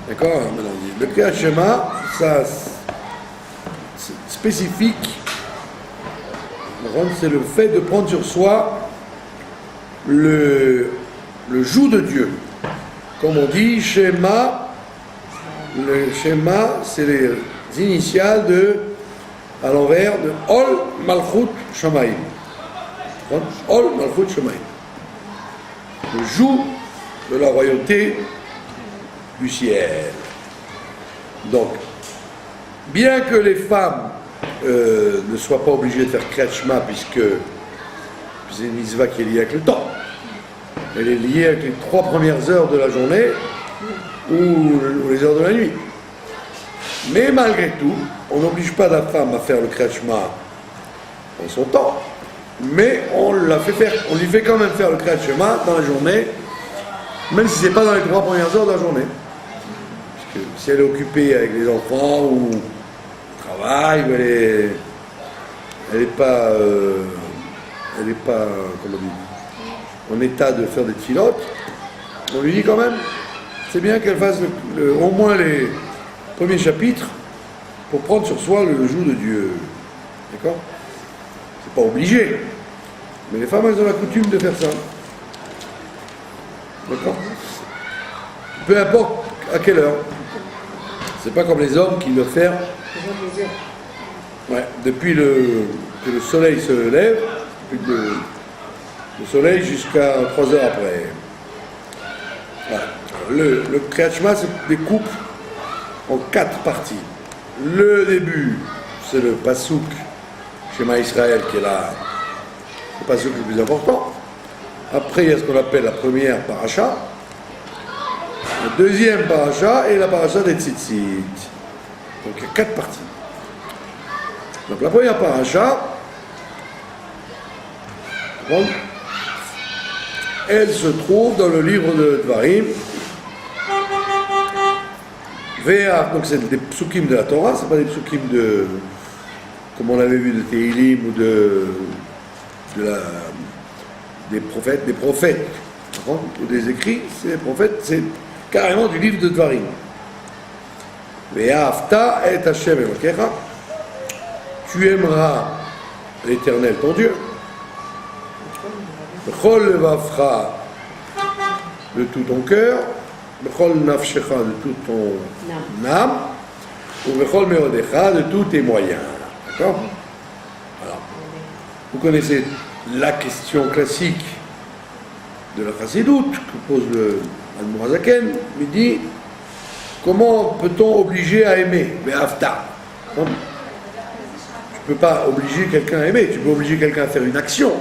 D'accord? Maintenant, le Kriyat Shema, ça, c'est spécifique, c'est le fait de prendre sur soi le joug de Dieu. Comme on dit, Shema, le Shema, c'est les initiales de, à l'envers, de Ol Malchut Shamayim. Ol Malchut Shamayim. Le joug de la royauté du ciel. Donc, bien que les femmes ne soient pas obligées de faire Kriyat Shema, puisque c'est une mitzvah qui est liée avec le temps, elle est liée avec les 3 premières heures de la journée ou les heures de la nuit. Mais malgré tout, on n'oblige pas la femme à faire le Kriyat Shema en son temps, mais on lui fait quand même faire le Kriyat Shema dans la journée, même si ce n'est pas dans les 3 premières heures de la journée. Parce que si elle est occupée avec les enfants ou au travail, elle n'est pas, comment on dit, en état de faire des tfilotes, on lui dit quand même, c'est bien qu'elle fasse au moins les premiers chapitres pour prendre sur soi le joug de Dieu. D'accord? C'est pas obligé, mais les femmes, elles ont la coutume de faire ça. D'accord? Peu importe à quelle heure. C'est pas comme les hommes qui doivent faire depuis que le soleil se lève, depuis le soleil jusqu'à 3 heures après. Voilà. Le Kriyat Shema se découpe en 4 parties. Le début, c'est le Pasuk Shema Israël qui est le Pasuk le plus important. Après, il y a ce qu'on appelle la première paracha, la deuxième paracha et la paracha des Tzitzit. Donc il y a 4 parties. Donc la première paracha, elle se trouve dans le livre de Dvarim. Donc c'est des psukim de la Torah, c'est pas des psukim comme on l'avait vu de Tehilim ou des prophètes, ou des écrits, c'est des prophètes, c'est carrément du livre de Dvarim. Ve'ahavta et Hashem Elokecha, tu aimeras l'Éternel ton Dieu. Bechol levavcha, de tout ton cœur, bechol nafshecha, de toute ton âme, ou bechol meodecha, de tous tes moyens. D'accord? Alors, vous connaissez la question classique de la Chassidoute que pose le Admor HaZaken. Il dit, comment peut-on obliger à aimer? Ve'ahavta. Tu ne peux pas obliger quelqu'un à aimer, tu peux obliger quelqu'un à faire une action.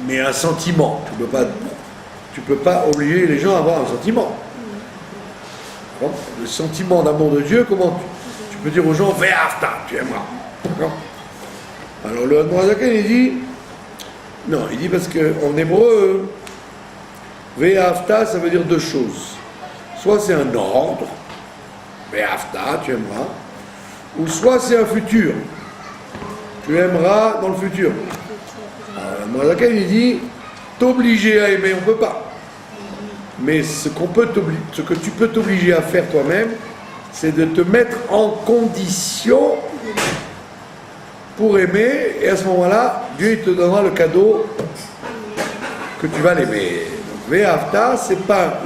Mais un sentiment, tu peux pas obliger les gens à avoir un sentiment. Le sentiment d'amour de Dieu, comment tu peux dire aux gens Ve'ahavta, tu aimeras. D'accord? Alors le Admor HaZaken il dit non, il dit parce qu'en hébreu Ve'ahavta ça veut dire 2 choses. Soit c'est un ordre, Ve'ahavta, tu aimeras, ou soit c'est un futur, tu aimeras dans le futur. Alors, laquelle il dit t'obliger à aimer, on ne peut pas. Mais ce que tu peux t'obliger à faire toi-même, c'est de te mettre en condition pour aimer, et à ce moment-là, Dieu il te donnera le cadeau que tu vas l'aimer. Donc, Ve'ahavta, c'est pas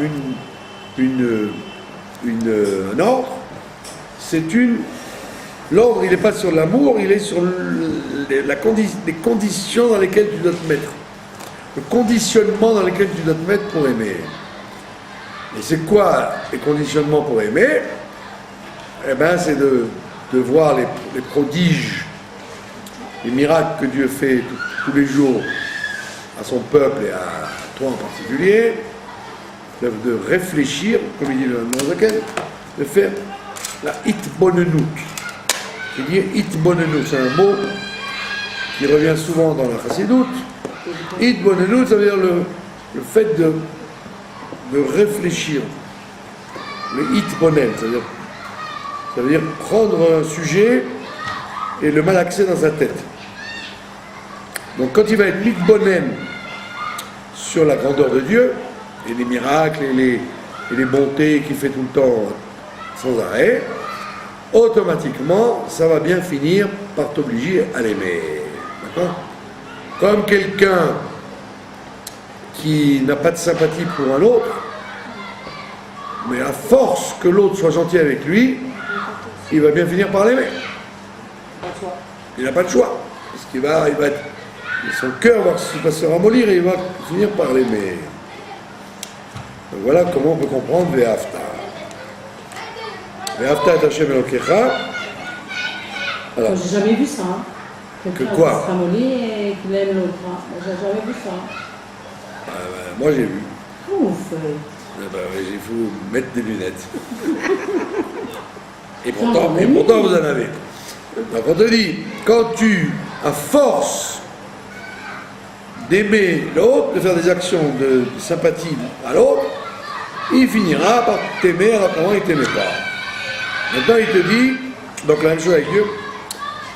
un ordre, c'est l'ordre, il n'est pas sur l'amour, il est sur les conditions dans lesquelles tu dois te mettre. Le conditionnement dans lesquels tu dois te mettre pour aimer. Et c'est quoi les conditionnements pour aimer? Eh bien, c'est de voir les prodiges, les miracles que Dieu fait tous les jours à son peuple et à toi en particulier, de réfléchir, comme il dit le Admor HaZaken, de faire la hitbonenut. Il dit hitbonenut, c'est un mot qui revient souvent dans la Chassidoute. Hitbonenut, ça veut dire le fait de réfléchir. Le hitbonen, ça veut dire prendre un sujet et le malaxer dans sa tête. Donc quand il va être hitbonen sur la grandeur de Dieu, et les miracles, et et les bontés qu'il fait tout le temps sans arrêt, automatiquement, ça va bien finir par t'obliger à l'aimer. D'accord? Comme quelqu'un qui n'a pas de sympathie pour un autre, mais à force que l'autre soit gentil avec lui, il va bien finir par l'aimer. Il n'a pas de choix. Parce qu'il va être, son cœur va se ramollir et il va finir par l'aimer. Donc voilà comment on peut comprendre Ve'afta. Ve'afta et Hashem Elokecha. J'ai jamais vu ça. Hein. Que quoi? Qui se ramollit et qu'il aime l'autre. Hein. J'ai jamais vu ça. Moi j'ai vu. Ouf. Il faut mettre des lunettes. Et pourtant vous en avez. Donc on te dit, quand tu, à force d'aimer l'autre, de faire des actions de sympathie à l'autre, il finira par t'aimer alors qu'avant il ne t'aimait pas. Maintenant il te dit, donc la même chose avec Dieu,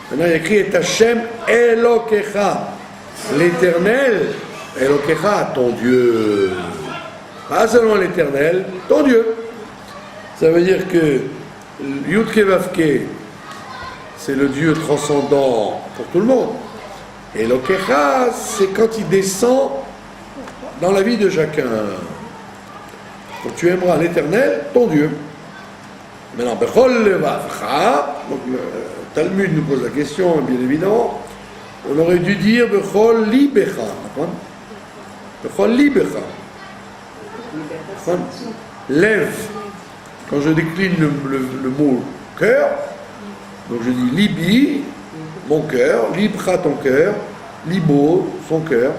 maintenant il écrit et Hashem Elokecha, l'éternel, Elokecha, ton Dieu. Pas seulement l'éternel, ton Dieu. Ça veut dire que Yudke Vavke, c'est le Dieu transcendant pour tout le monde. Et l'Okecha, c'est quand il descend dans la vie de chacun. Donc tu aimeras l'éternel, ton Dieu. Maintenant, Bechol Levavcha, donc le Talmud nous pose la question, bien évidemment, on aurait dû dire Bechol Libecha. Bechol Libecha. Lève. Quand je décline le mot cœur, donc je dis Libi, mon cœur, Libra, ton cœur, Libo, son cœur.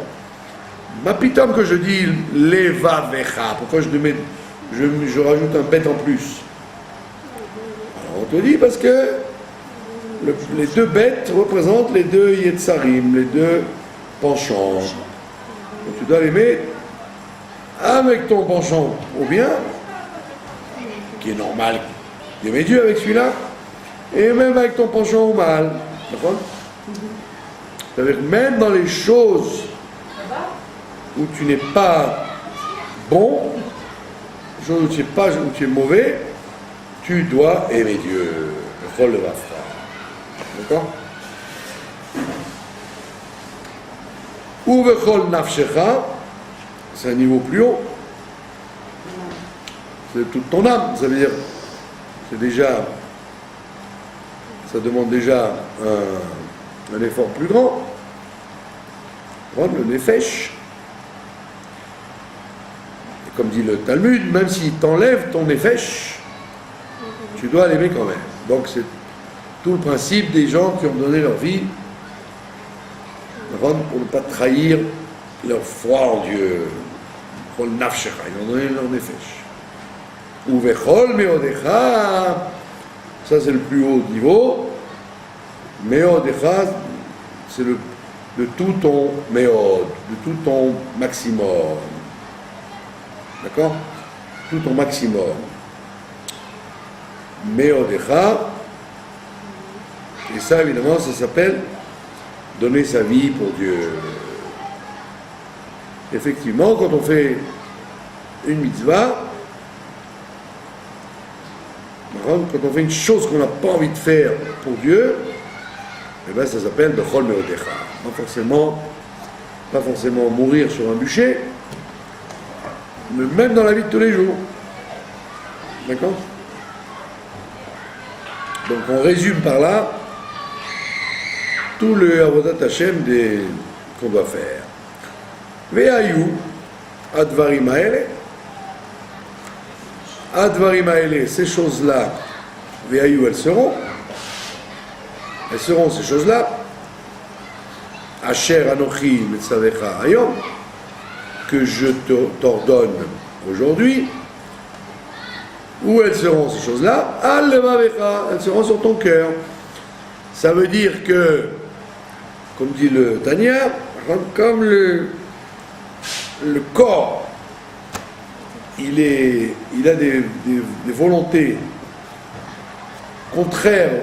Ma pitom que je dis Leva Vecha, pourquoi je rajoute un bête en plus? Alors on te dit parce que les deux bêtes représentent les deux Yetzarim, les deux penchants. Donc tu dois l'aimer avec ton penchant au bien, qui est normal d'aimer Dieu avec celui-là, et même avec ton penchant au mal. D'accord? C'est-à-dire même dans les choses où tu n'es pas bon, les choses où tu es mauvais, tu dois aimer Dieu. Le rôle de la foi. D'accord? Ou vechol nafshecha, c'est un niveau plus haut. C'est toute ton âme, ça veut dire, ça demande déjà un effort plus grand. Le nefesh. Et comme dit le Talmud, même s'il t'enlève ton nefesh, tu dois l'aimer quand même. Donc c'est tout le principe des gens qui ont donné leur vie pour ne pas trahir leur foi en Dieu. Ils ont donné leur nefesh. Ou vechol meodecha, ça c'est le plus haut niveau. Meodecha, c'est de tout ton meod, de tout ton maximum. D'accord? Tout ton maximum. Meodecha, et ça évidemment ça s'appelle donner sa vie pour Dieu. Effectivement, quand on fait une mitzvah, quand on fait une chose qu'on n'a pas envie de faire pour Dieu, eh bien ça s'appelle Bechol Meodecha. Pas forcément mourir sur un bûcher, mais même dans la vie de tous les jours. D'accord? Donc on résume par là tout le Avodat Hashem qu'on doit faire. Ve'ayu advarim haele. Advarim haele, ces choses-là, ve'ayu, elles seront ces choses-là. Asher anochi metzavecha hayom, que je t'ordonne aujourd'hui. Où elles seront ces choses-là? Al levavecha, elles seront sur ton cœur. Ça veut dire que, comme dit le Tanya, comme le corps, il a des volontés contraires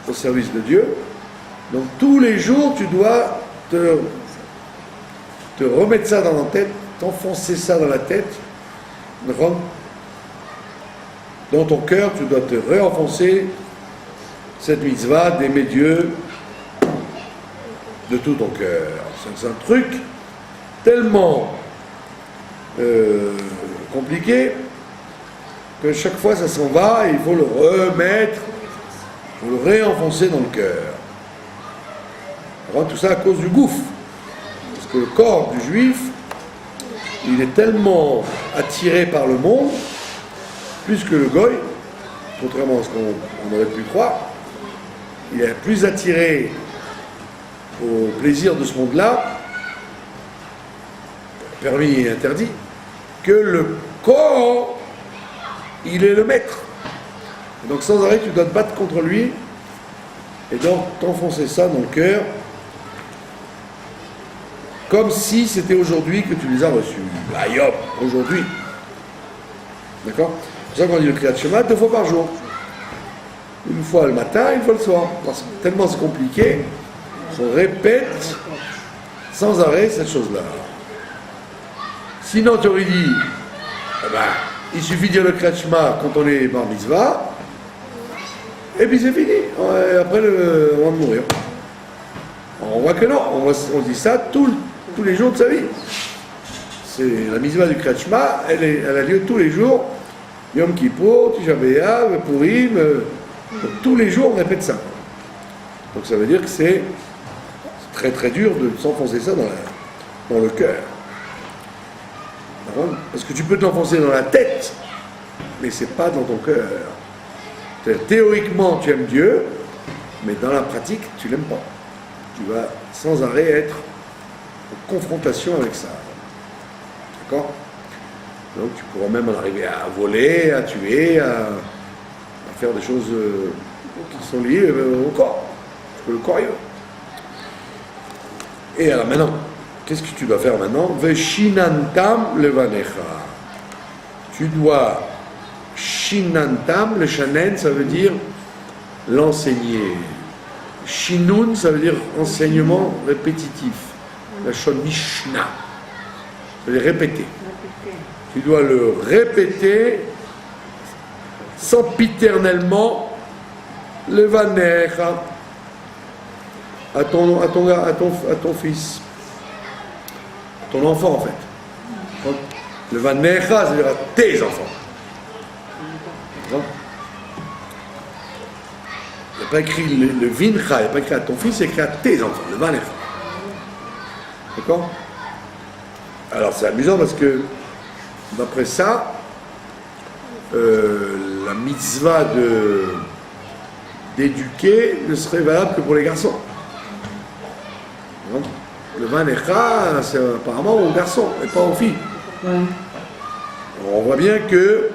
au service de Dieu, donc tous les jours tu dois te remettre ça dans la tête, t'enfoncer ça dans la tête, dans ton cœur, tu dois te réenfoncer cette mitzvah d'aimer Dieu de tout ton cœur. C'est un truc tellement compliqué que chaque fois ça s'en va et il faut le remettre, il faut le réenfoncer dans le cœur. Alors, tout ça à cause du gouffre. Parce que le corps du juif, il est tellement attiré par le monde, plus que le goy, contrairement à ce qu'on aurait pu croire, il est plus attiré au plaisir de ce monde-là, permis et interdit, que le corps, il est le maître. Et donc sans arrêt, tu dois te battre contre lui, et donc t'enfoncer ça dans le cœur, comme si c'était aujourd'hui que tu les as reçus. Aïe hop, aujourd'hui. D'accord? C'est pour ça qu'on dit le Kriyat Shema 2 fois par jour. Une fois le matin, une fois le soir. Parce que tellement c'est compliqué, on répète sans arrêt cette chose-là. Sinon, tu aurais dit, eh ben, il suffit de dire le Kriyat Shema quand on est bar mitzvah, et puis c'est fini. Après, on va mourir. On voit que non, on dit ça tous les jours de sa vie. C'est la mitzvah du Kriyat Shema, elle a lieu tous les jours. Yom Kippour, Tisha B'Av, Purim, tous les jours on répète ça. Donc ça veut dire que c'est très très dur de s'enfoncer ça dans le cœur. Parce que tu peux t'enfoncer dans la tête, mais c'est pas dans ton cœur. Théoriquement tu aimes Dieu, mais dans la pratique tu l'aimes pas. Tu vas sans arrêt être en confrontation avec ça. D'accord? Donc tu pourras même en arriver à voler, à tuer, à faire des choses qui sont liées au corps. Parce que le corps, il veut. Et alors maintenant, qu'est-ce que tu dois faire maintenant? Veshinantam levanecha. Tu dois shinantam, le shanen, ça veut dire l'enseigner. Shinun, ça veut dire enseignement répétitif. La shon Mishnah. Ça veut dire répéter. Tu dois le répéter sempiternellement, le vanecha, à ton fils, à ton enfant en fait. Le vanecha, c'est-à-dire à tes enfants. Il n'y a pas écrit le vincha, il n'y a pas écrit à ton fils, c'est écrit à tes enfants, le vanecha. D'accord? Alors c'est amusant parce que d'après ça, la mitzvah d'éduquer ne serait valable que pour les garçons. Le vanecha, c'est apparemment aux garçons et pas aux filles. Ouais. On voit bien que,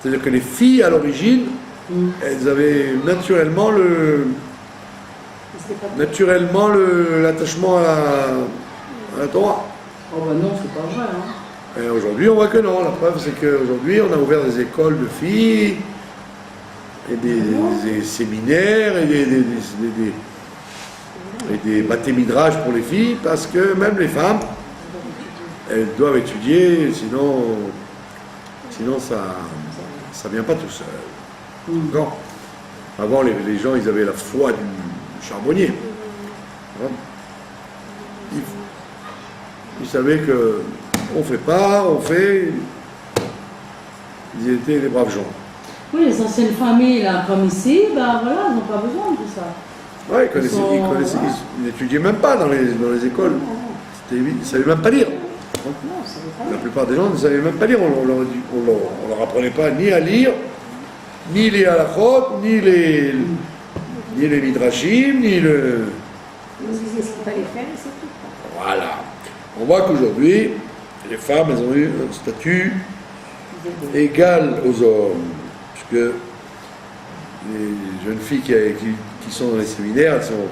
c'est-à-dire que les filles à l'origine, elles avaient naturellement l'attachement à la Torah. Oh ben non, c'est pas vrai. Hein. Et aujourd'hui, on voit que non. La preuve, c'est qu'aujourd'hui, on a ouvert des écoles de filles, et des séminaires, et des baptêmes midrash pour les filles, parce que même les femmes, elles doivent étudier, sinon ça vient pas tout seul. D'accord? Avant, les gens, ils avaient la foi du charbonnier. Ils savaient que on fait pas, on fait. Ils étaient des braves gens. Oui, les anciennes familles, là, comme ici, ben voilà, ils n'ont pas besoin de tout ça. Oui, ils n'étudiaient même pas dans les écoles. Ils ne savaient même pas lire. La plupart des gens ne savaient même pas lire. On leur apprenait pas ni à lire, ni les halachot, ni les midrashim, ni le. Voilà. On voit qu'aujourd'hui, les femmes, elles ont eu un statut égal aux hommes. Puisque les jeunes filles qui sont dans les séminaires, elles sont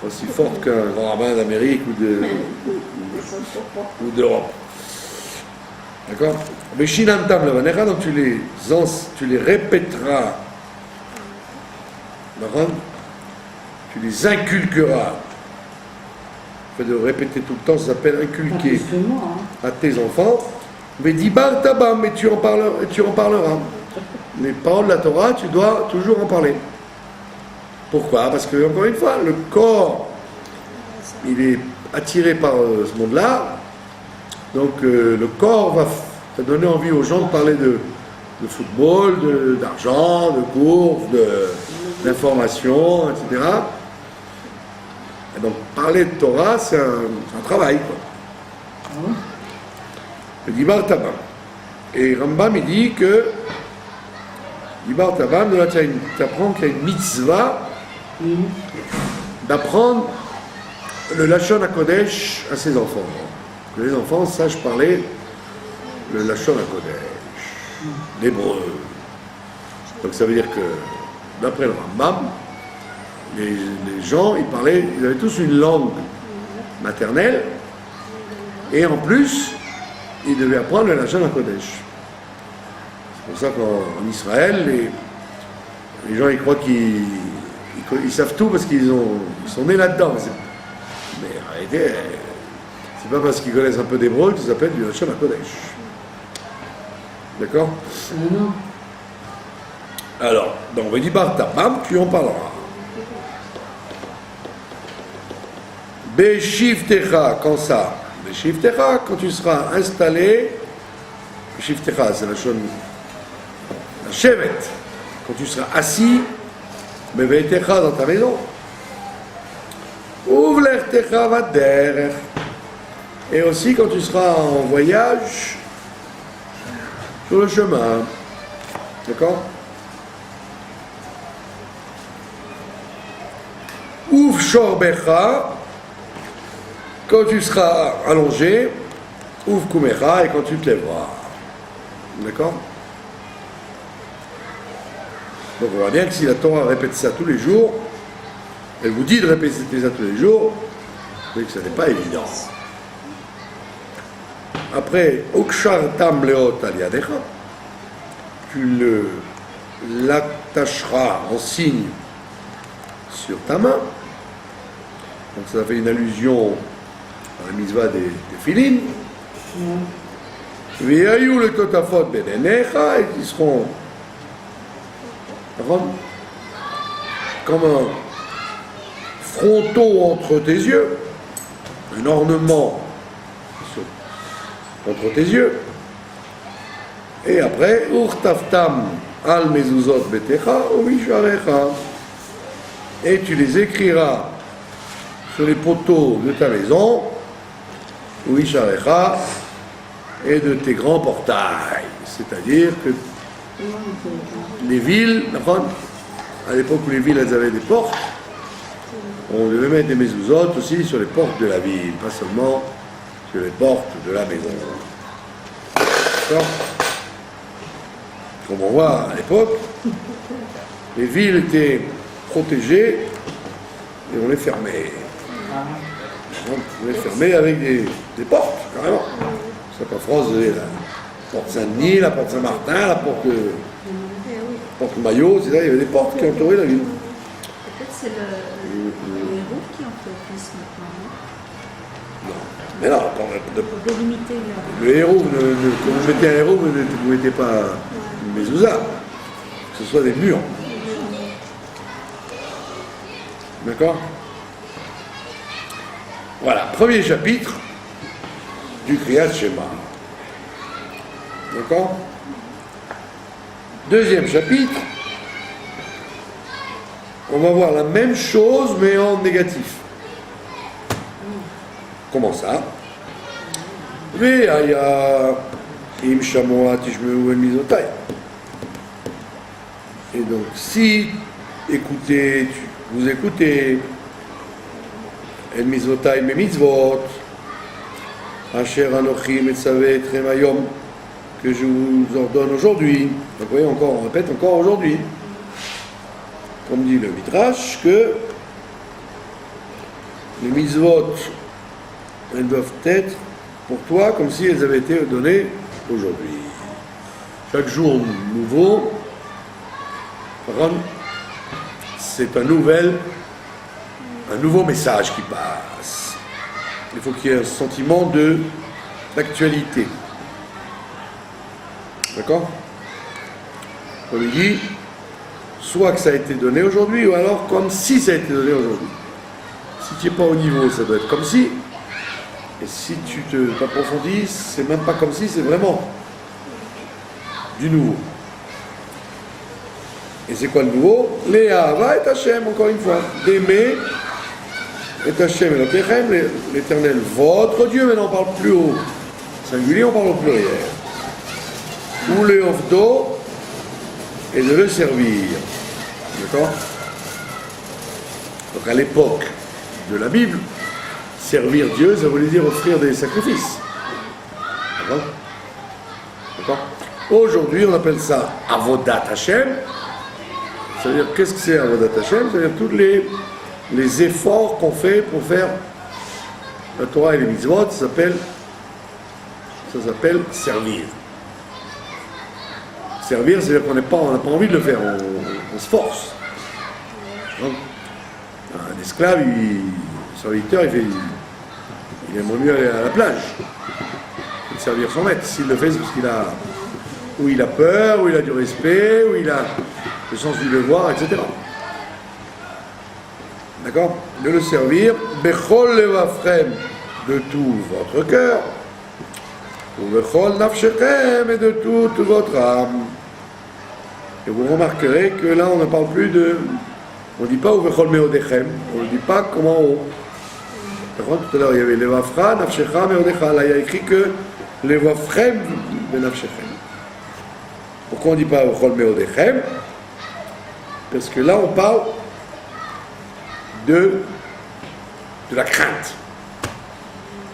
aussi fortes qu'un grand rabbin d'Amérique ou d'Europe. D'accord? Mais Shinantam Lavanecha, donc tu les répéteras. D'accord? Tu les inculqueras. Le fait de répéter tout le temps, ça s'appelle inculquer à tes enfants. Mais dibar tabam, mais tu en parleras. les paroles de la Torah, tu dois toujours en parler. Pourquoi? Parce que, encore une fois, le corps, il est attiré par ce monde-là. Donc, le corps va donner envie aux gens de parler de football, d'argent, de courses, d'informations, etc. Et donc, parler de Torah, c'est un travail, quoi. Le Dibar Tabam. Et Rambam, il dit que Dibar Tabam, tu apprends qu'il y a une mitzvah d'apprendre le Lashon HaKodesh à ses enfants. Que les enfants sachent parler le Lashon HaKodesh, l'hébreu. Donc ça veut dire que, d'après le Rambam, les gens, ils avaient tous une langue maternelle, et en plus, ils devaient apprendre le Lashon HaKodesh. C'est pour ça qu'en Israël, les gens, ils croient qu'ils savent tout parce qu'ils sont nés là-dedans. Mais en réalité, c'est pas parce qu'ils connaissent un peu d'hébreu qu'ils s'appellent du Lashon HaKodesh. D'accord? Non. Alors, dans Vedibar Tabam, tu en parleras. Beshivtecha, quand ça? Beshivtecha, quand tu seras installé. Beshivtecha, c'est la shevet. Quand tu seras assis, Beveitecha, dans ta maison. Uvlechtecha vaderech. Et aussi quand tu seras en voyage sur le chemin. D'accord? Ouf shorbecha, quand tu seras allongé. Ouf kumecha, et quand tu te lèveras. D'accord? Donc on voit bien que si la Torah répète ça tous les jours, elle vous dit de répéter ça tous les jours, vous voyez que ça n'est pas évident. Après, Okshar tam leot aliadecha, tu l'attacheras en signe sur ta main. Donc ça fait une allusion à la mitzvah des filines. Ve'ayu le totafot benenecha, et qui seront comme un fronton entre tes yeux, un ornement entre tes yeux. Et après, urtaftam al mezuzot betecha umisharecha, et tu les écriras sur les poteaux de ta maison, umisharecha, et de tes grands portails. C'est-à-dire que les villes, à l'époque où les villes elles avaient des portes, on devait mettre des mezuzot aussi sur les portes de la ville, pas seulement sur les portes de la maison. D'accord? Comme on voit à l'époque, les villes étaient protégées et on les fermait. On les fermait avec des portes, carrément. C'est qu'en France, vous avez la porte Saint-Denis, la porte Saint-Martin, la porte Maillot, c'est là, il y avait des portes qui entouraient la ville. Peut-être c'est le héros qui en fait plus maintenant, Non. Mais non, pour délimiter le héros, quand vous mettez un héros, vous ne mettez pas une mezouza, que ce soit des murs. D'accord? Voilà, premier chapitre du Kriyat Shema. D'accord? Deuxième chapitre, on va voir la même chose mais en négatif. Comment ça? Ve'aya im shamoa tishmeu el mizotai. Et donc, si vous écoutez el mizotai me mitzvot, asher anochi metzavet etchem hayom, que je vous ordonne aujourd'hui. Donc vous voyez, on répète encore aujourd'hui. Comme dit le Midrash, que les mitzvot, elles doivent être pour toi comme si elles avaient été données aujourd'hui. Chaque jour nouveau, c'est un nouveau message qui passe. Il faut qu'il y ait un sentiment d'actualité. D'accord? On lui dit, soit que ça a été donné aujourd'hui, ou alors comme si ça a été donné aujourd'hui. Si tu n'es pas au niveau, ça doit être comme si. Et si tu t'approfondis, c'est même pas comme si, c'est vraiment du nouveau. Et c'est quoi le nouveau? Léa va et Hachem, encore une fois. D'aimer et Hachem et Lokechem, l'Éternel, votre Dieu, mais on parle plus au singulier, on parle au pluriel. Ou le Ofdo, et de le servir. D'accord? Donc à l'époque de la Bible, servir Dieu, ça voulait dire offrir des sacrifices. D'accord? D'accord? Aujourd'hui, on appelle ça Avodat Hashem. Ça veut dire, qu'est-ce que c'est Avodat Hashem? Ça veut dire tous les efforts qu'on fait pour faire la Torah et les mitzvot, ça s'appelle servir. Servir, c'est-à-dire qu'on n'a pas envie de le faire, on se force. Donc, un esclave, un serviteur, il aimerait mieux aller à la plage que de servir son maître. S'il le fait, c'est parce qu'il a peur, ou il a du respect, ou il a le sens du devoir, etc. D'accord? De le servir, Bechol levafrem, de tout votre cœur, ou Bechol nafshechem, et de toute votre âme. Et vous remarquerez que là, on ne parle plus de... On ne dit pas Uvechol meodechem, on ne dit pas comment on... Tout à l'heure, il y avait Levafra, Nafshecha, Meodecha. Là, il y a écrit que Levafrem, Nafshechem. Pourquoi on ne dit pas Uvechol meodechem? Parce que là, on parle de la crainte.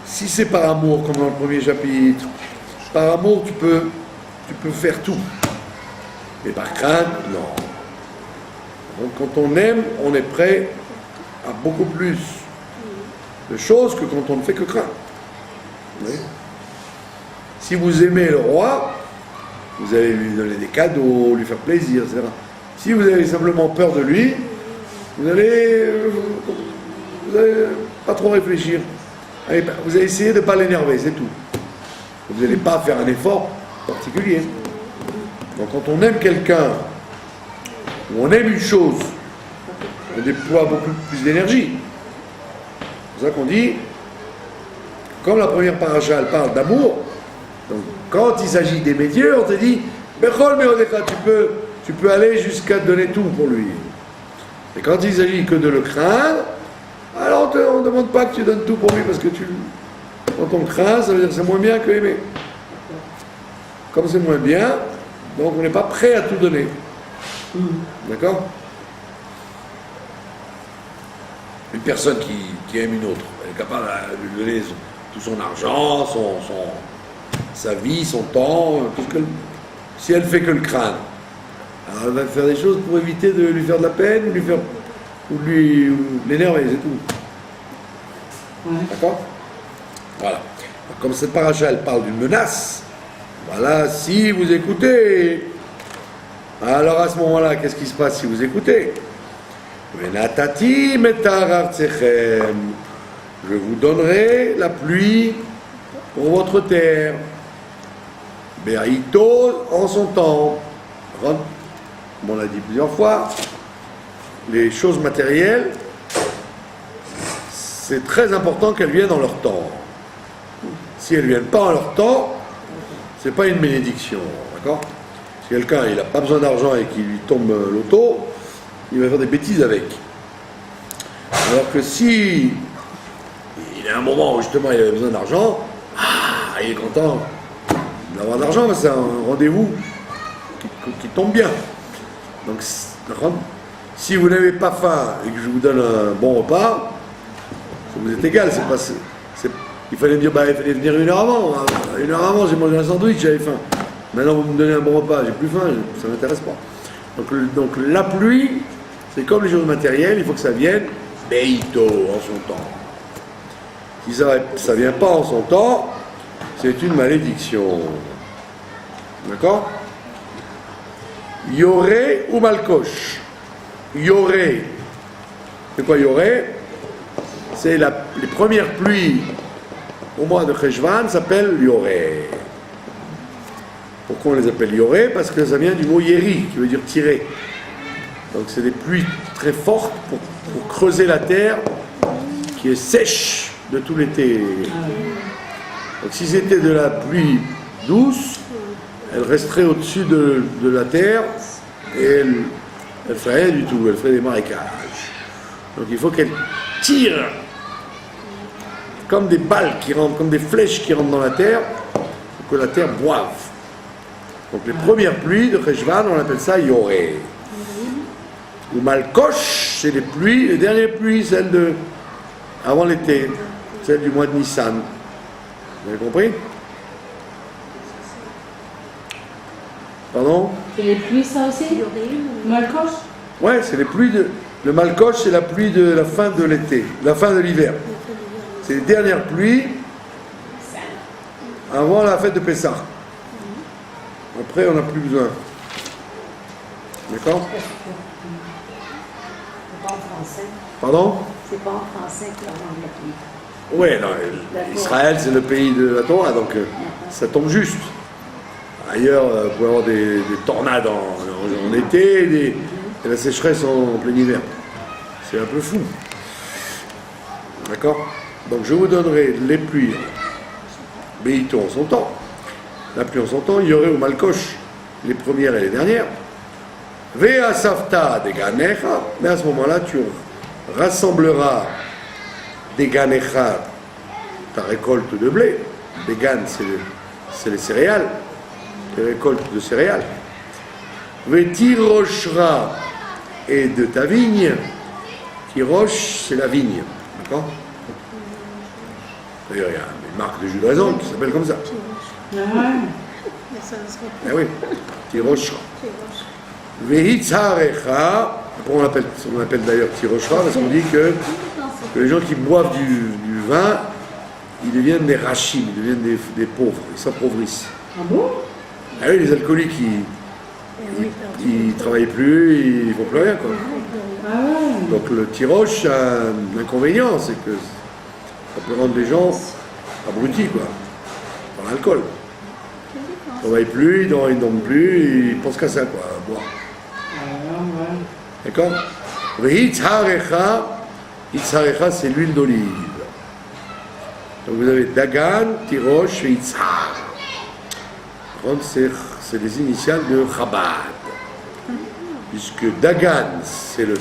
Si c'est par amour, comme dans le premier chapitre, par amour, tu peux faire tout. Mais par crainte, non. Donc quand on aime, on est prêt à beaucoup plus de choses que quand on ne fait que craindre. Oui. Si vous aimez le roi, vous allez lui donner des cadeaux, lui faire plaisir, etc. Si vous avez simplement peur de lui, vous allez pas trop réfléchir. Vous allez essayer de ne pas l'énerver, c'est tout. Vous n'allez pas faire un effort particulier. Donc quand on aime quelqu'un, ou on aime une chose, on déploie beaucoup plus d'énergie. C'est pour ça qu'on dit, comme la première paracha, elle parle d'amour, donc quand il s'agit d'aimer Dieu, on te dit, Bechol meodecha, tu peux aller jusqu'à donner tout pour lui. Et quand il s'agit que de le craindre, alors on ne demande pas que tu donnes tout pour lui, parce que quand on craint, ça veut dire que c'est moins bien que aimer. Comme c'est moins bien, donc on n'est pas prêt à tout donner. D'accord? Une personne qui aime une autre, elle est capable de lui donner tout son argent, sa vie, son temps, tout ce si elle fait que le craindre. Alors elle va faire des choses pour éviter de lui faire de la peine, ou l'énerver, c'est tout. Ouais. D'accord? Voilà. Comme cette paracha, elle parle d'une menace, voilà, si vous écoutez, alors à ce moment-là, qu'est-ce qui se passe si vous écoutez? Venatati metar artsechem, je vous donnerai la pluie pour votre terre. Be'aito en son temps. Comme on l'a dit plusieurs fois, les choses matérielles, c'est très important qu'elles viennent en leur temps. Si elles ne viennent pas en leur temps, c'est pas une bénédiction, d'accord? Si quelqu'un il n'a pas besoin d'argent et qu'il lui tombe l'auto, il va faire des bêtises avec. Alors que si il y a un moment où justement il avait besoin d'argent, il est content d'avoir de l'argent, c'est un rendez-vous qui tombe bien. Donc si vous n'avez pas faim et que je vous donne un bon repas, ça vous est égal, il fallait me dire, il fallait venir une heure avant. Une heure avant, j'ai mangé un sandwich, j'avais faim. Maintenant, vous me donnez un bon repas, j'ai plus faim, ça ne m'intéresse pas. Donc la pluie, c'est comme les choses matérielles, il faut que ça vienne beito, en son temps. Si ça ne vient pas en son temps, c'est une malédiction. D'accord? Yoré ou malkosh. Yoré. C'est quoi Yoré? C'est les premières pluies au mois de Cheshvan s'appelle Yoré. Pourquoi on les appelle yoré? Parce que ça vient du mot yeri, qui veut dire tirer. Donc c'est des pluies très fortes pour creuser la terre qui est sèche de tout l'été. Donc si c'était de la pluie douce, elle resterait au-dessus de la terre et elle ferait rien du tout, elle ferait des marécages. Donc il faut qu'elle tire comme des balles qui rentrent, comme des flèches qui rentrent dans la terre, pour que la terre boive. Donc les premières pluies de Cheshvan, on appelle ça yoré. Ou malkosh, c'est les dernières pluies, celles de avant l'été, celles du mois de Nissan. Vous avez compris? Pardon? C'est les pluies, ça aussi? Malkosh? Ouais, c'est les pluies de... Le malkosh, c'est la pluie de la fin de l'été, la fin de l'hiver. C'est les dernières pluies avant la fête de Pessah. Après, on n'a plus besoin. D'accord? C'est pas en français. Pardon? C'est pas en français que la langue la pluie. Oui, non, Israël, c'est le pays de la Torah, donc ça tombe juste. Ailleurs, vous pouvez avoir des tornades en été et la sécheresse en plein hiver. C'est un peu fou. D'accord? Donc je vous donnerai les pluies. Béito en son temps. La pluie en son temps, il y aurait au Malkosh les premières et les dernières. Vea Safta de Ganecha, mais à ce moment-là, tu rassembleras des Ganecha, ta récolte de blé. Des Gan, c'est les céréales, les récoltes de céréales. Vetiroshra, et de ta vigne. Tirosh, c'est la vigne. D'accord? D'ailleurs, il y a une marque de jus de raisin qui s'appelle comme ça. Ah Eh oui, Tiroshra. Vehitzarecha, on appelle d'ailleurs Tiroshra parce qu'on dit que les gens qui boivent du vin, ils deviennent des rachim, ils deviennent des pauvres, ils s'appauvrissent. Ah bon? Ah oui, les alcooliques, ils ne travaillent plus, ils ne font plus rien, quoi. Ah ouais. Donc le tiroche a un inconvénient, c'est que ça peut rendre les gens abrutis, quoi, par l'alcool. Ils ne travaillent plus, ils ne dorment plus, ils pensent qu'à ça, quoi, à boire. D'accord? Hitzarecha, c'est l'huile d'olive. Donc vous avez Dagan, Tirosh et Hitzar. C'est les initiales de Chabad. Puisque Dagan, c'est le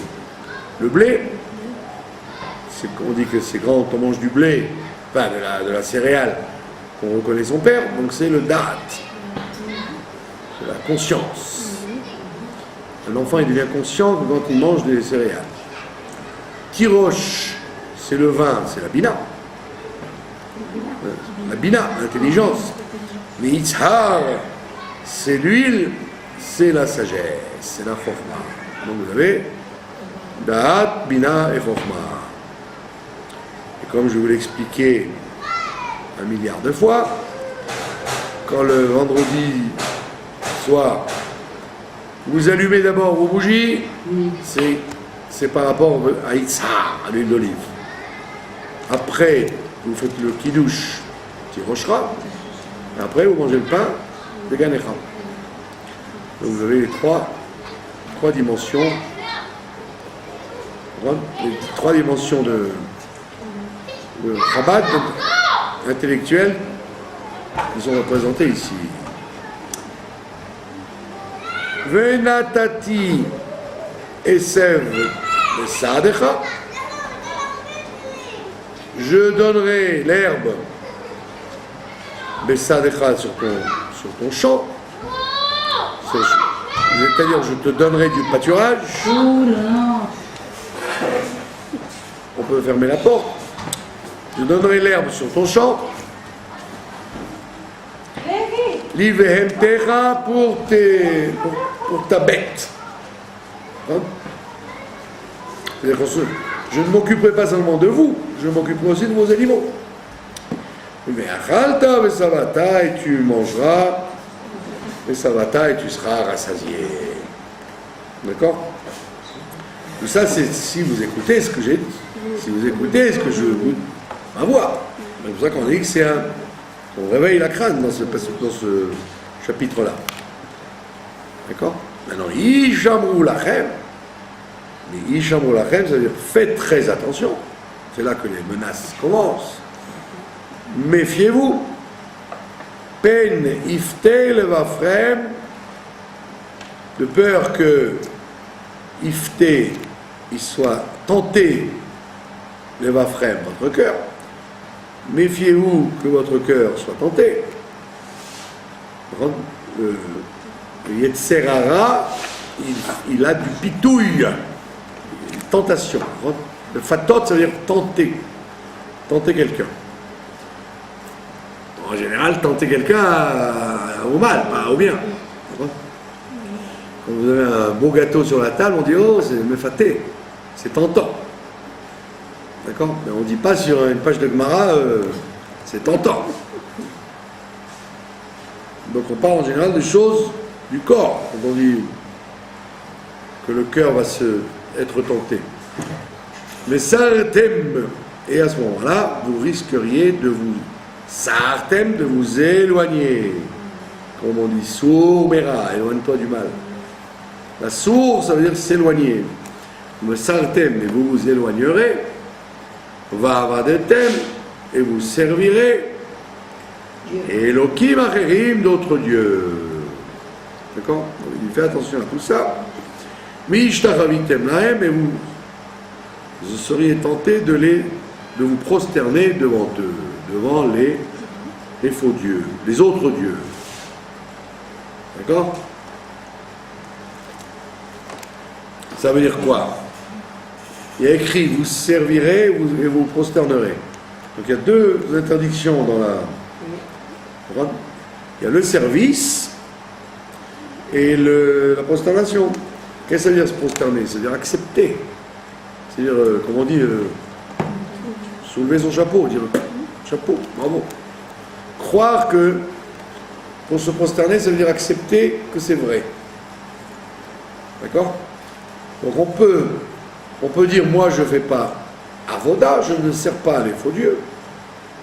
blé. On dit que c'est grand quand on mange du blé, enfin de la céréale, qu'on reconnaît son père, donc c'est le Dat. C'est la conscience. Un enfant, il devient conscient quand il mange des céréales. Tirosh, c'est le vin, c'est la bina. La bina, l'intelligence. Mais Yitzhar, c'est l'huile, c'est la sagesse, c'est la chokma. Donc vous avez Da'at, Bina et chokma. Et comme je vous l'ai expliqué 1 milliard de fois, quand le vendredi soir, vous allumez d'abord vos bougies, c'est par rapport à Yitzhar, à l'huile d'olive. Après, vous faites le kiddush, tiroshra, et après vous mangez le pain de Ganecha. Donc vous avez les trois dimensions, les 3 dimensions de Chabad intellectuelles qui sont représentées ici. Venatati esev besadecha, je donnerai l'herbe besadecha sur ton champ, c'est-à-dire je te donnerai du pâturage. Oh là là. On peut fermer la porte. Je donnerai l'herbe sur ton champ. L'ivehemtecha pour ta bête. Hein? C'est-à-dire que je ne m'occuperai pas seulement de vous, je m'occuperai aussi de vos animaux. Mais achalta vesavata, et tu mangeras, vesavata, et tu seras rassasié. D'accord? Tout ça, c'est si vous écoutez ce que j'ai dit. Si vous écoutez ce que je vous ma voix. C'est pour ça qu'on dit que c'est on réveille la crâne dans ce chapitre-là. D'accord? Maintenant, Yishamru lachem. Mais Yishamru lachem, ça veut dire faites très attention. C'est là que les menaces commencent. Méfiez-vous. Pen ifte levafrem, de peur que ifte, il soit tenté levafrem, votre cœur. Méfiez-vous que votre cœur soit tenté. Le Yetzer Hara, il a du pitouille, tentation. Le fatot, ça veut dire tenter. Tenter quelqu'un. En général, tenter quelqu'un au mal, pas au bien. Quand vous avez un beau gâteau sur la table, on dit oh, c'est mefaté, c'est tentant. D'accord? Mais on ne dit pas sur une page de Gemara, c'est tentant. Donc on parle en général des choses du corps, quand on dit que le cœur va être tenté. Mais sartem, et à ce moment-là, vous risqueriez de vous sartem, de vous éloigner. Comme on dit, sour mera, éloigne-toi du mal. La sour, ça veut dire s'éloigner. Me sartem, et vous vous éloignerez. Va avadetem, et vous servirez. Et Elohim acherim, d'autres dieux. D'accord? Il fait attention à tout ça. Mishtaravitem lahem, et vous seriez tenté de vous prosterner devant eux, devant les faux dieux, les autres dieux. D'accord? Ça veut dire quoi? Il y a écrit vous servirez et vous prosternerez. Donc il y a deux interdictions dans la. Il y a le service et la prosternation. Qu'est-ce que ça veut dire se prosterner? C'est-à-dire accepter. C'est-à-dire, comme on dit, soulever son chapeau, dire chapeau, bravo. Croire que pour se prosterner, ça veut dire accepter que c'est vrai. D'accord? Donc on peut dire, moi je ne fais pas avoda, je ne sers pas les faux dieux,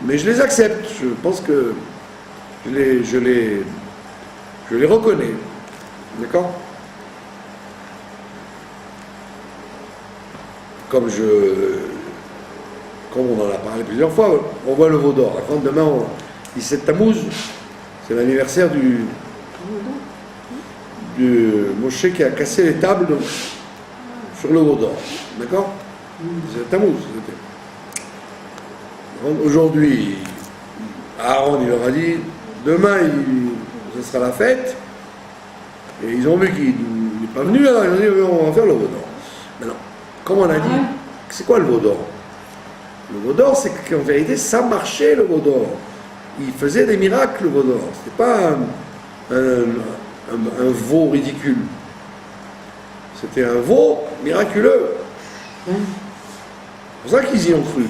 mais je les accepte, je pense que je les reconnais. D'accord? Comme on en a parlé plusieurs fois, on voit le veau d'or. Demain, 17 Tammuz, c'est l'anniversaire du Moshe qui a cassé les tables sur le veau d'or. D'accord? C'est Tammuz. Aujourd'hui, Aaron, il leur a dit, demain, ce sera la fête. Et ils ont vu qu'il n'est pas venu, alors ils ont dit, on va faire le veau d'or. Maintenant, comme on a dit, c'est quoi le veau d'or? Le veau d'or, c'est qu'en vérité, ça marchait le veau d'or. Il faisait des miracles, le veau d'or. C'était pas un veau ridicule. C'était un veau miraculeux. C'est pour ça qu'ils y ont cru.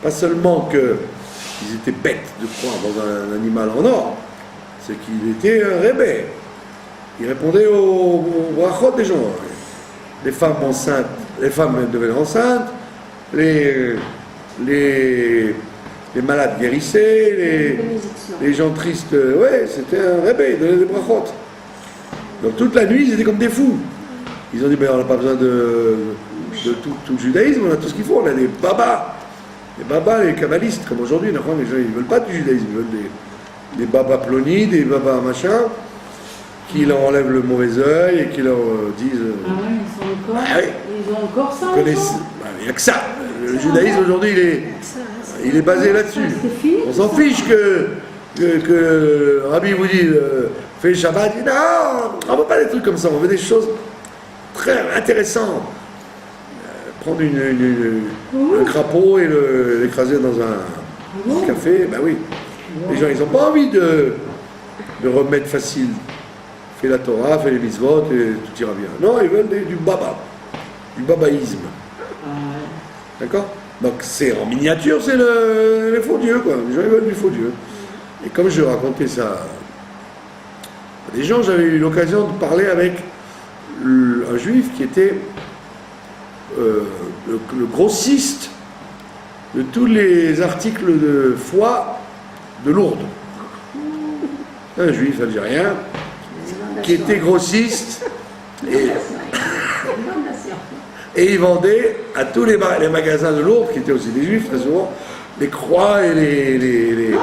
Pas seulement qu'ils étaient bêtes de croire dans un animal en or, c'est qu'il était un rébé. Il répondait aux brachot des gens. Les femmes enceintes, les femmes devenaient enceintes, les malades guérissaient, les gens tristes, ouais, c'était un rébé, il donnait des brachot. Donc toute la nuit, ils étaient comme des fous. Ils ont dit, ben on n'a pas besoin de tout le judaïsme, on a tout ce qu'il faut, on a des babas. Les babas, les kabbalistes, comme aujourd'hui, les gens, ils ne veulent pas du judaïsme, ils veulent des babas plonis, des babas machin, qui leur enlèvent le mauvais œil et qui leur disent... Ah ouais, ils ont encore ça. Il n'y a que ça. Le judaïsme aujourd'hui, il est basé là-dessus. On s'en fiche que le rabbi vous dit fais le Shabbat. Il dit non, on ne veut pas des trucs comme ça, on veut des choses très intéressantes. Prendre un crapaud et l'écraser dans un café, ben oui. Les gens, ils n'ont pas envie de remèdes faciles. Fais la Torah, fais les mitzvot et tout ira bien. Non, ils veulent du baba, du babaïsme. D'accord? Donc c'est en miniature, c'est les faux dieux, quoi. Les gens, ils veulent du faux dieu. Et comme je racontais ça à des gens, j'avais eu l'occasion de parler avec un juif qui était le grossiste de tous les articles de foi de Lourdes. un juif algérien, qui était grossiste, et il vendait à tous les magasins de Lourdes, qui étaient aussi des juifs très souvent, les croix et les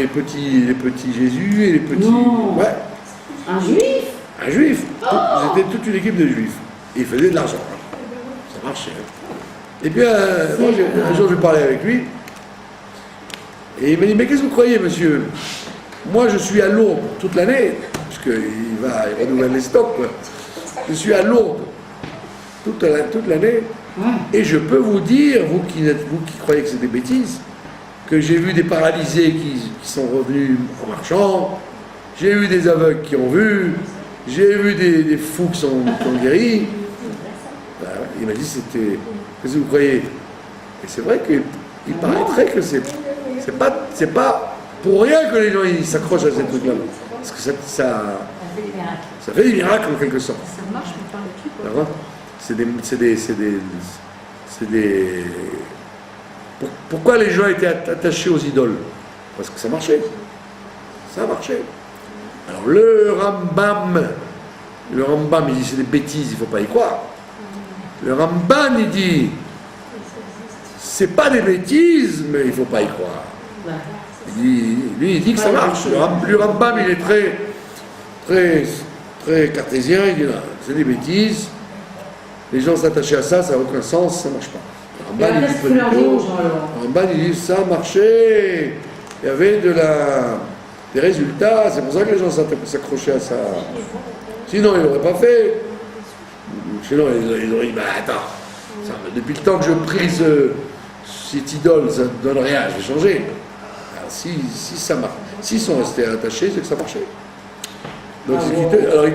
petits Jésus et les petits... Non. Ouais, Un juif? un juif. Ils étaient toute une équipe de juifs. Et ils faisaient de l'argent. Ça marchait. Et puis un jour, je parlais avec lui. Et il m'a dit, mais qu'est-ce que vous croyez, monsieur? Moi, je suis à Lourdes toute l'année, puisqu'il renouvelle les stocks, quoi. Je suis à Lourdes toute l'année. Ouais. Et je peux vous dire, vous qui croyez que c'est des bêtises, que j'ai vu des paralysés qui sont revenus en marchant, j'ai vu des aveugles qui ont vu, j'ai vu des fous qui ont guéri. Ben, il m'a dit, qu'est-ce que vous croyez? Et c'est vrai qu'il paraîtrait que c'est pas pour rien que les gens ils s'accrochent à ces trucs-là. Parce que ça fait des miracles en quelque sorte. Ça marche, mais par le cul, quoi. D'accord. Pourquoi les gens étaient attachés aux idoles? Parce que ça marchait. Ça marchait. Alors le Rambam, il dit c'est des bêtises, il ne faut pas y croire. Le Ramban, il dit c'est pas des bêtises, mais il ne faut pas y croire. Il dit que ça marche. Le Rambam, il est très cartésien, il dit non, c'est des bêtises. Les gens s'attachaient à ça, ça n'a aucun sens, ça ne marche pas. Qu'est-ce que tu leur dis aux gens alors? Ramban, il dit ça marchait, il y avait des résultats, c'est pour ça que les gens s'accrochaient à ça. Sinon, ils n'auraient pas fait. Sinon, ils auraient dit, bah attends, depuis le temps que je prie cette idole, ça ne donne rien, je vais changer. Alors, si ça marche, s'ils sont restés attachés, c'est que ça marchait. Donc, alors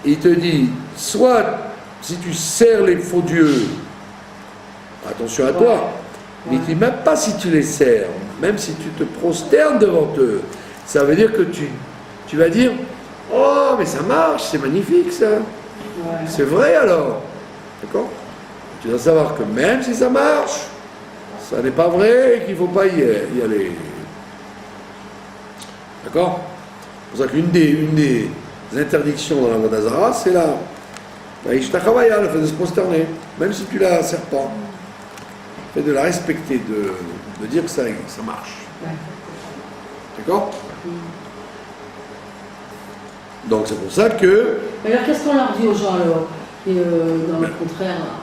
il te dit, soit si tu sers les faux dieux, attention à toi, mais il ne dit même pas si tu les sers, même si tu te prosternes devant eux, ça veut dire que tu vas dire, oh mais ça marche, c'est magnifique ça, c'est vrai alors, d'accord? Tu dois savoir que même si ça marche, ça n'est pas vrai et qu'il ne faut pas y aller. D'accord? C'est pour ça qu'une des interdictions dans la Avodah Zarah, c'est la Ishtachavaya, le fait de se prosterner, même si tu la sers pas. Le fait de la respecter, de dire que ça marche. D'accord? Donc c'est pour ça que... Mais alors qu'est-ce qu'on leur dit aux gens alors? Et dans le contraire là.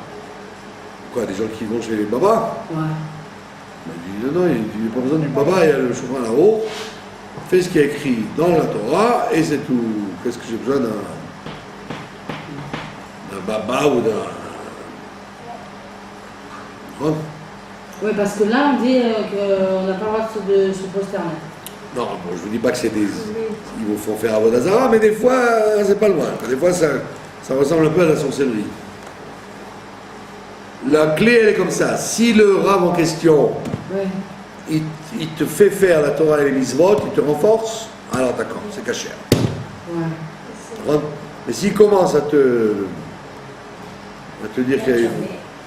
Quoi, des gens qui vont chez les babas? Ouais. Il dit non, il n'y a pas besoin du baba, il y a le chemin là-haut. Fais ce qui est écrit dans la Torah et c'est tout. Qu'est-ce que j'ai besoin d'un baba ou d'un... Oui, parce que là on dit qu'on n'a pas le droit de se prosterner. Non, bon, je vous dis pas que c'est des... Ils vous font faire Avodah Zarah, mais des fois, c'est pas loin. Des fois, ça ressemble un peu à la sorcellerie. La clé, elle est comme ça. Si le Rav en question, il te fait faire la Torah et les mitzvot, il te renforce, alors d'accord, c'est caché. Ouais. Mais s'il commence à te dire qu'il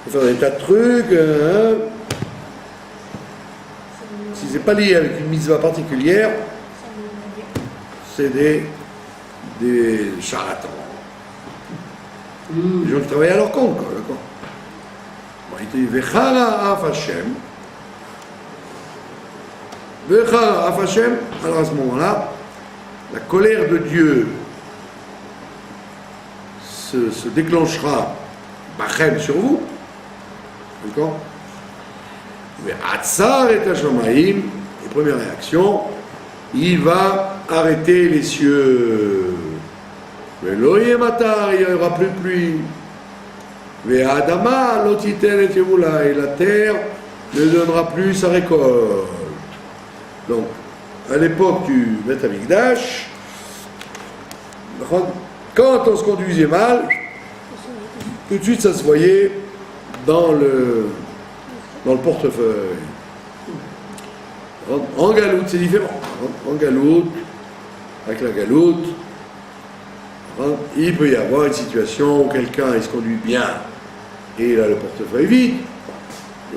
faut faire des tas de trucs, si c'est pas lié avec une mitzvah particulière, c'est des charlatans. Des gens qui travaillent à leur compte, quoi, d'accord? Bon, il te dit, Vechara af Hashem. Vechara af Hashem, alors à ce moment-là, la colère de Dieu se déclenchera, Bachem, sur vous, d'accord? Atzar et Hashomaim, et première réaction, il va arrêter les cieux. Veloye matar, il n'y aura plus de pluie. Ve'adama lotiten et yevula, et la terre ne donnera plus sa récolte. Donc, à l'époque du Beth Amikdash, quand on se conduisait mal, tout de suite ça se voyait dans le portefeuille. En galoute, c'est différent. En galoute, avec la galoute, il peut y avoir une situation où quelqu'un il se conduit bien et il a le portefeuille vide,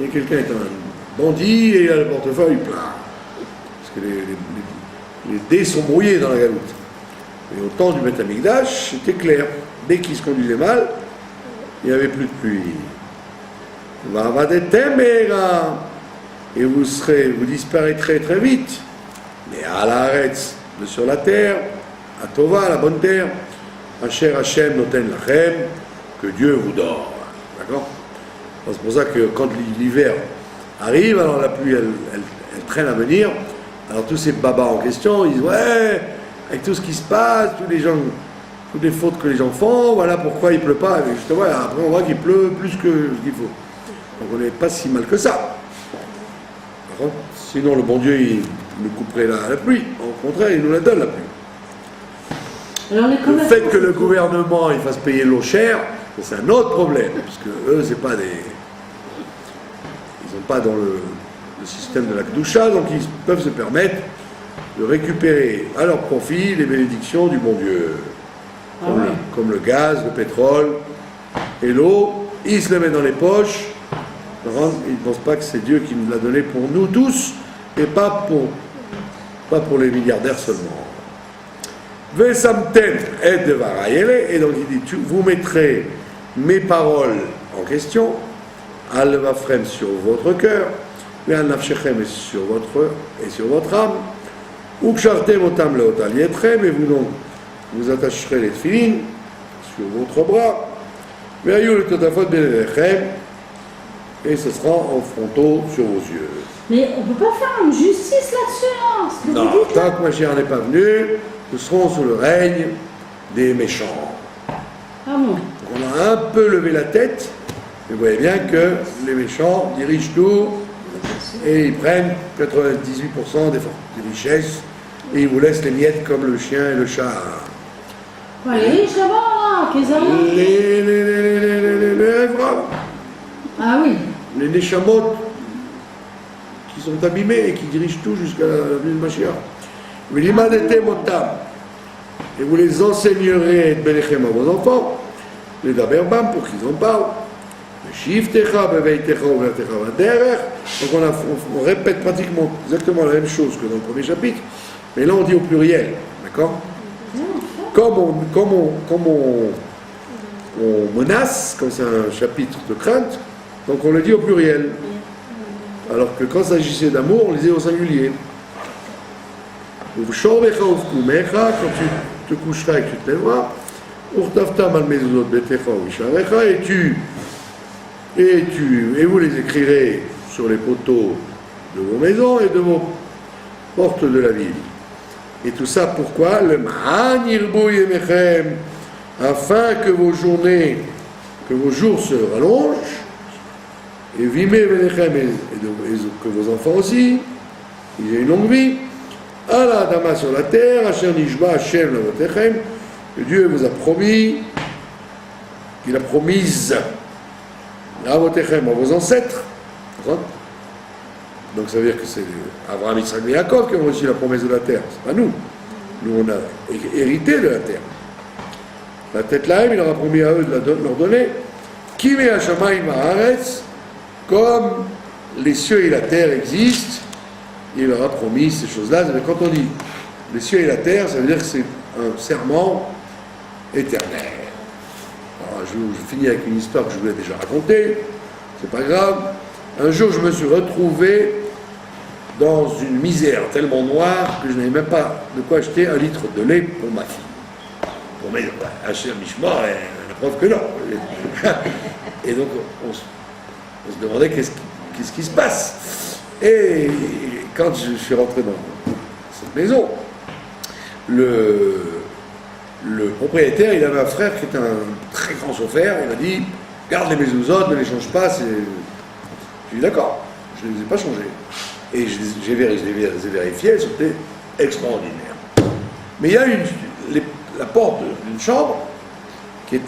et quelqu'un est un bandit et il a le portefeuille plein. Parce que Les dés sont brouillés dans la galoute. Et au temps du Beth Amikdash, c'était clair. Dès qu'il se conduisait mal, il n'y avait plus de pluie. Et vous disparaîtrez très vite. Mais à l'arrêt, sur la terre, à Tova, la bonne terre, Asher Hashem noten lachem, que Dieu vous donne. D'accord? C'est pour ça que quand l'hiver arrive, alors la pluie elle traîne à venir. Alors tous ces babas en question, ils disent ouais, avec tout ce qui se passe, toutes les fautes que les gens font, voilà pourquoi il pleut pas. Et justement, après on voit qu'il pleut plus que ce qu'il faut. Donc on n'est pas si mal que ça. D'accord? Sinon le bon Dieu il nous couperait la pluie. Au contraire, il nous la donne la pluie. Alors, Le fait que le gouvernement il fasse payer l'eau chère, c'est un autre problème, parce que eux c'est pas des, ils sont pas dans le système de la Kedusha, donc ils peuvent se permettre de récupérer à leur profit les bénédictions du bon Dieu, comme le gaz, le pétrole et l'eau. Ils se le mettent dans les poches. Ils ne pensent pas que c'est Dieu qui nous l'a donné pour nous tous et pas pour les milliardaires seulement. Vesamtem et devarayele, et donc il dit vous mettrez mes paroles en question, al vafrem sur votre cœur, mais al nafshechem sur votre âme, ou kshartem otam leotal yetrem, et vous attacherez les tefilines sur votre bras, mais ayou le totafot benelechem, et ce sera en frontaux sur vos yeux. Mais on ne peut pas faire une justice là-dessus, hein, ce que Non, vous dites, là. tant que Mashiach n'est pas venu, nous serons sous le règne des méchants. Ah bon? Donc on a un peu levé la tête, mais vous voyez bien que les méchants dirigent tout et ils prennent 98% des richesses et ils vous laissent les miettes comme le chien et le chat. Ouais, les riches là-bas, là, qu'ils ont... Les Evra, Ah oui. les Neshamot qui sont abîmés et qui dirigent tout jusqu'à la venue de Mashiach. Et vous les enseignerez de Belechem à vos enfants, les Daberbam pour qu'ils en parlent. Donc on répète pratiquement exactement la même chose que dans le premier chapitre, mais là on dit au pluriel, d'accord? Comme on menace, comme c'est un chapitre de crainte, donc on le dit au pluriel. Alors que quand il s'agissait d'amour, on le disait au singulier. Quand tu te coucheras et que tu te lèveras, et vous les écrirez sur les poteaux de vos maisons et de vos portes de la ville. Et tout ça pourquoi? Le Ma'an Yirbo Yemechem, afin que vos jours se rallongent, et Vimé Venechem, et que vos enfants aussi, ils aient une longue vie. Allah Adama sur la terre, Asher Nishba Hashem Lavotechem, que Dieu vous a promis, qu'il a promise Lavotechem à vos ancêtres. Donc ça veut dire que c'est Abraham, Yitzhak et Yaakov qui ont reçu la promesse de la terre, c'est pas nous. Nous on a hérité de la terre. La tête là, il leur a promis à eux de leur donner. Ki me Hashamayim haaretz, comme les cieux et la terre existent, il leur a promis ces choses-là. Quand on dit les cieux et la terre, ça veut dire que c'est un serment éternel. Alors, je finis avec une histoire que je vous ai déjà racontée, c'est pas grave. Un jour, je me suis retrouvé dans une misère tellement noire que je n'avais même pas de quoi acheter 1 litre de lait pour ma fille. Pour mes acheter un Mishmar, la preuve que non. Et donc, on se demandait qu'est-ce qui se passe. Et quand je suis rentré dans cette maison, le propriétaire, il avait un frère qui était un très grand chauffeur. Il m'a dit, garde les mezuzot, ne les change pas. J'ai dit d'accord, je ne les ai pas changés. Et je les ai vérifiés, elles étaient extraordinaires. Mais il y a la porte d'une chambre que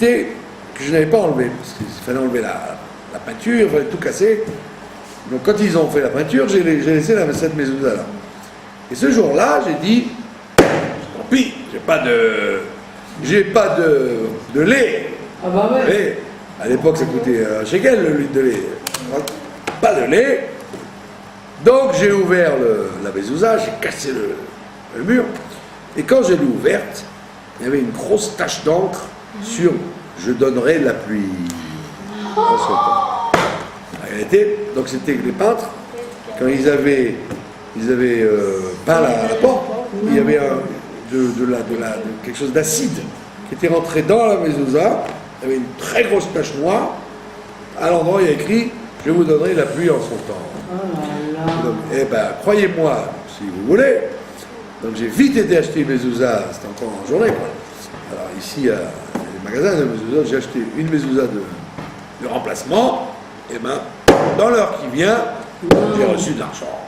je n'avais pas enlevée, parce qu'il fallait enlever la peinture, il fallait tout casser. Donc quand ils ont fait la peinture, j'ai laissé cette mezouza là. Et ce jour-là, j'ai dit, tant pis, j'ai pas de lait. Ah bah ouais. Lait. À l'époque, ça coûtait un shekel le litre de lait. Pas de lait. Donc j'ai ouvert la mezouza, j'ai cassé le mur. Et quand je l'ai ouverte, il y avait une grosse tache d'encre sur « Je donnerai la pluie ». En son temps. En réalité, donc c'était que les peintres, quand ils avaient peint la porte, il y avait quelque chose d'acide qui était rentré dans la mezouza. Il y avait une très grosse tache noire. À l'endroit, il y a écrit « Je vous donnerai la pluie en son temps ». Oh là là. Donc, eh ben, croyez-moi, si vous voulez. Donc j'ai vite été acheter une mezouza, c'était encore en journée, quoi. Alors ici, à les magasins de mezouza, j'ai acheté une mezouza de remplacement. Et ben, dans l'heure qui vient, j'ai reçu de l'argent.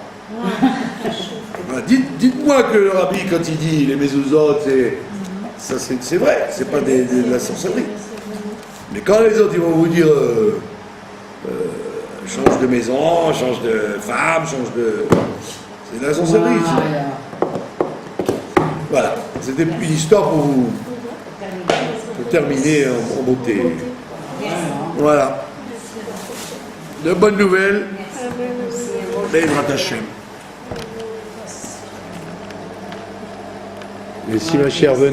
Voilà, dites-moi que le rabbi, quand il dit les mezuzot, c'est vrai, c'est pas de la sorcellerie. Mais quand les autres ils vont vous dire change de maison, change de femme, c'est de la sorcellerie. Voilà, c'était une histoire pour terminer en beauté. Voilà. De bonnes nouvelles. Be'ezrat Hashem. Et si ma chère venait